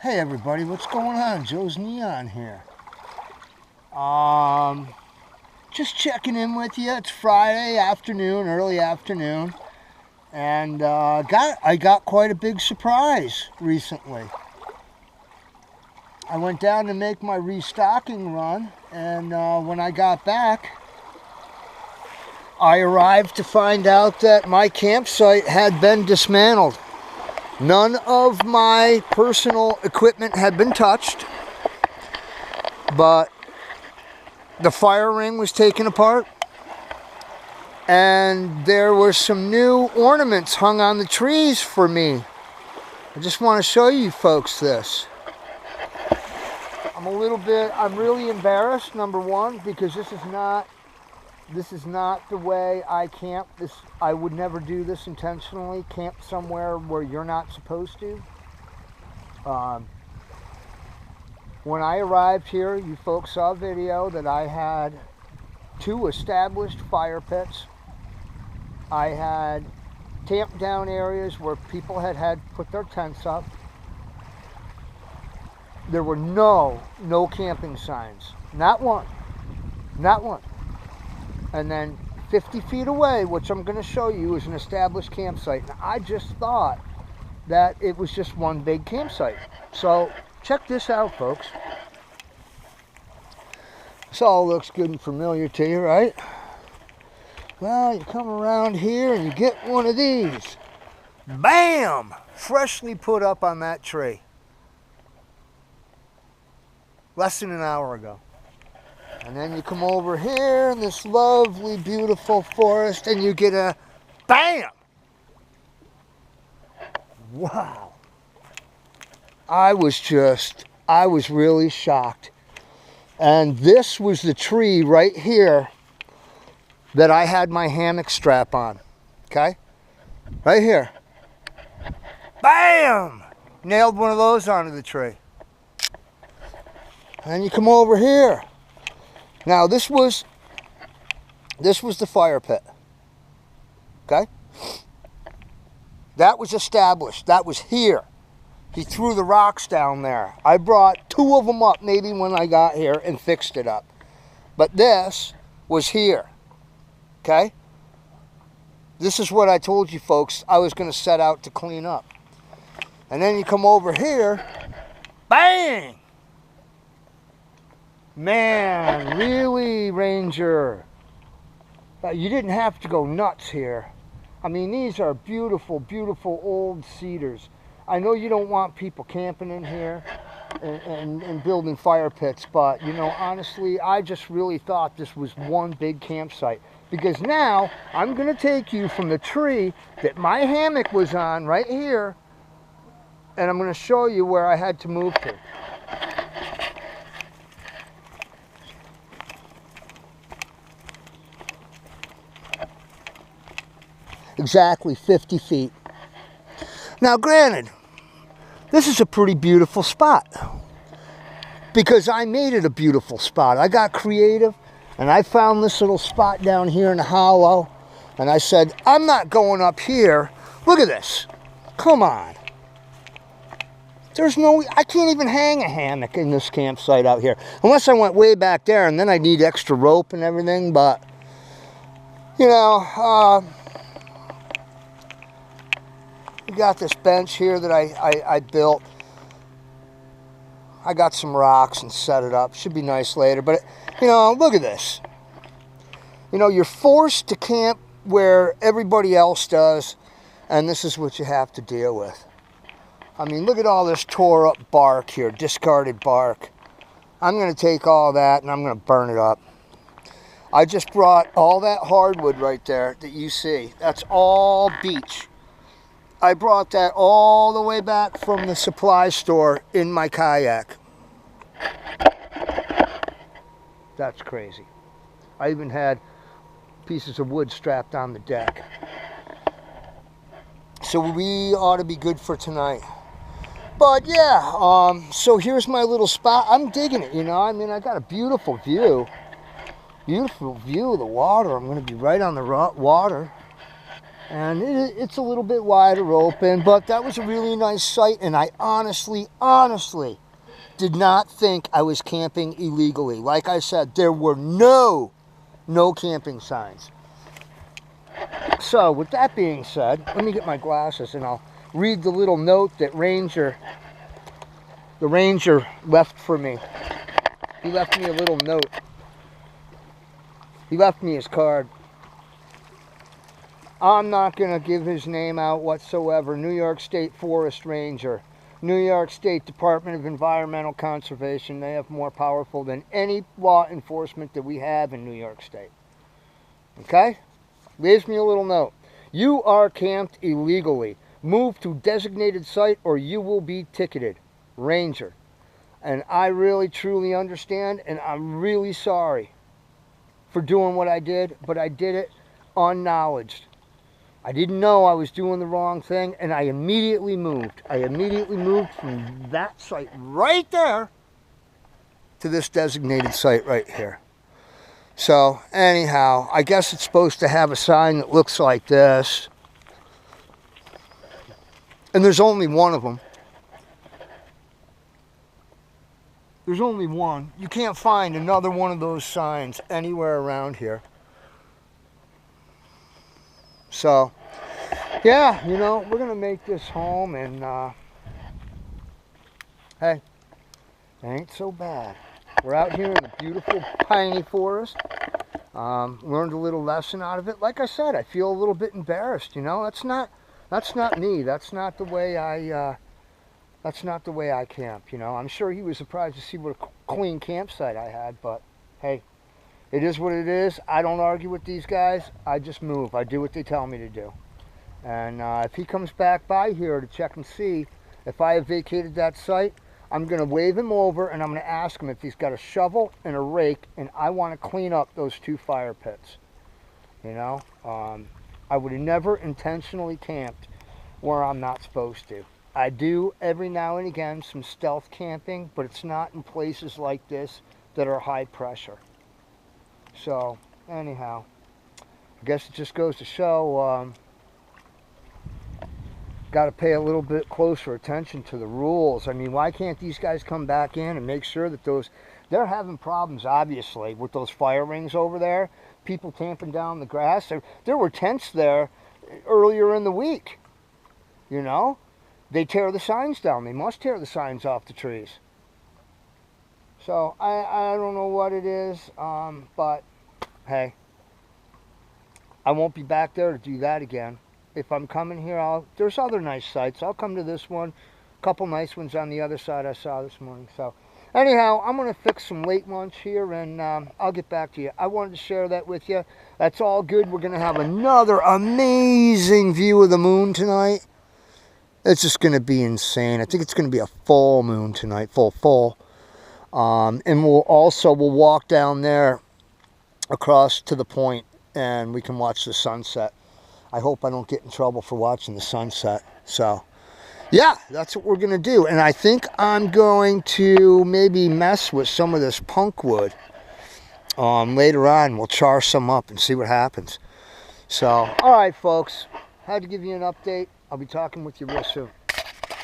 Hey everybody, what's going on? Joe's Neon here. Just checking in with you. It's Friday afternoon, early afternoon, and I got quite a big surprise recently. I went down to make my restocking run, and when I got back, I arrived to find out that my campsite had been dismantled. None of my personal equipment had been touched, but the fire ring was taken apart, and there were some new ornaments hung on the trees for me. I just want to show you folks this. I'm really embarrassed, number one, because this is not the way I camp. I would never do this intentionally, camp somewhere where you're not supposed to. When I arrived here, you folks saw a video that I had 2 established fire pits. I had tamped down areas where people had put their tents up. There were no camping signs. Not one. Not one. And then 50 feet away, which I'm going to show you, is an established campsite. Now, I just thought that it was just one big campsite. So check this out, folks. This all looks good and familiar to you, right? Well, you come around here and you get one of these. Bam! Freshly put up on that tree. Less than an hour ago. And then you come over here in this lovely, beautiful forest, and you get a bam! Wow. I was really shocked. And this was the tree right here that I had my hammock strap on. Okay? Right here. Bam! Nailed one of those onto the tree. And then you come over here. Now this was the fire pit. Okay? That was established. That was here. He threw the rocks down there. I brought 2 of them up maybe when I got here and fixed it up. But this was here. Okay? This is what I told you folks I was going to set out to clean up. And then you come over here. Bang! Man, really, Ranger? You didn't have to go nuts here. I mean, these are beautiful, beautiful old cedars. I know you don't want people camping in here and building fire pits, but, you know, honestly, I just really thought this was one big campsite. Because now, I'm going to take you from the tree that my hammock was on right here, and I'm going to show you where I had to move to. Exactly 50 feet. Now granted, this is a pretty beautiful spot because I made it a beautiful spot. I got creative and I found this little spot down here in the hollow, and I said, I'm not going up here. Look at this. Come on. I can't even hang a hammock in this campsite out here unless I went way back there, and then I need extra rope and everything, but you know, we got this bench here that I built. I got some rocks and set it up. Should be nice later. But, you know, look at this. You know, you're forced to camp where everybody else does, and this is what you have to deal with. I mean, look at all this tore up bark here, discarded bark. I'm going to take all that and I'm going to burn it up. I just brought all that hardwood right there that you see. That's all beech. I brought that all the way back from the supply store in my kayak. That's crazy. I even had pieces of wood strapped on the deck. So we ought to be good for tonight. But yeah, so here's my little spot. I'm digging it, you know. I mean, I got a beautiful view. Beautiful view of the water. I'm going to be right on the water. And it's a little bit wider open, but that was a really nice site, and I honestly did not think I was camping illegally. Like I said, there were no camping signs. So with that being said, let me get my glasses and I'll read the little note that the ranger left for me. He left me a little note. He left me his card. I'm not going to give his name out whatsoever. New York State Forest Ranger. New York State Department of Environmental Conservation. They have more powerful than any law enforcement that we have in New York State. Okay? Leaves me a little note. You are camped illegally. Move to designated site or you will be ticketed. Ranger. And I really truly understand, and I'm really sorry for doing what I did, but I did it unknowledged. I didn't know I was doing the wrong thing, and I immediately moved. I immediately moved from that site right there to this designated site right here. So anyhow, I guess it's supposed to have a sign that looks like this. And there's only one of them. There's only one. You can't find another one of those signs anywhere around here. So, yeah, you know, we're going to make this home, and hey, it ain't so bad. We're out here in the beautiful piney forest. Learned a little lesson out of it. Like I said, I feel a little bit embarrassed, you know. That's not me. That's not the way I camp, you know. I'm sure he was surprised to see what a clean campsite I had, but hey, it is what it is. I don't argue with these guys. I just move. I do what they tell me to do. And if he comes back by here to check and see if I have vacated that site, I'm going to wave him over and I'm going to ask him if he's got a shovel and a rake, and I want to clean up those 2 fire pits. You know, I would have never intentionally camped where I'm not supposed to. I do every now and again some stealth camping, but it's not in places like this that are high pressure. So anyhow, I guess it just goes to show got to pay a little bit closer attention to the rules. I mean, why can't these guys come back in and make sure that they're having problems, obviously, with those fire rings over there, people tamping down the grass. There were tents there earlier in the week, you know. They tear the signs down. They must tear the signs off the trees. So I don't know what it is, but hey, I won't be back there to do that again. If I'm coming here, there's other nice sites. I'll come to this one. A couple nice ones on the other side I saw this morning. So anyhow, I'm going to fix some late lunch here, and I'll get back to you. I wanted to share that with you. That's all good. We're going to have another amazing view of the moon tonight. It's just going to be insane. I think it's going to be a full moon tonight, full. And we'll walk down there across to the point, and we can watch the sunset. I hope I don't get in trouble for watching the sunset. So, yeah, that's what we're going to do. And I think I'm going to maybe mess with some of this punk wood. Later on, we'll char some up and see what happens. So, all right, folks. Had to give you an update. I'll be talking with you real soon.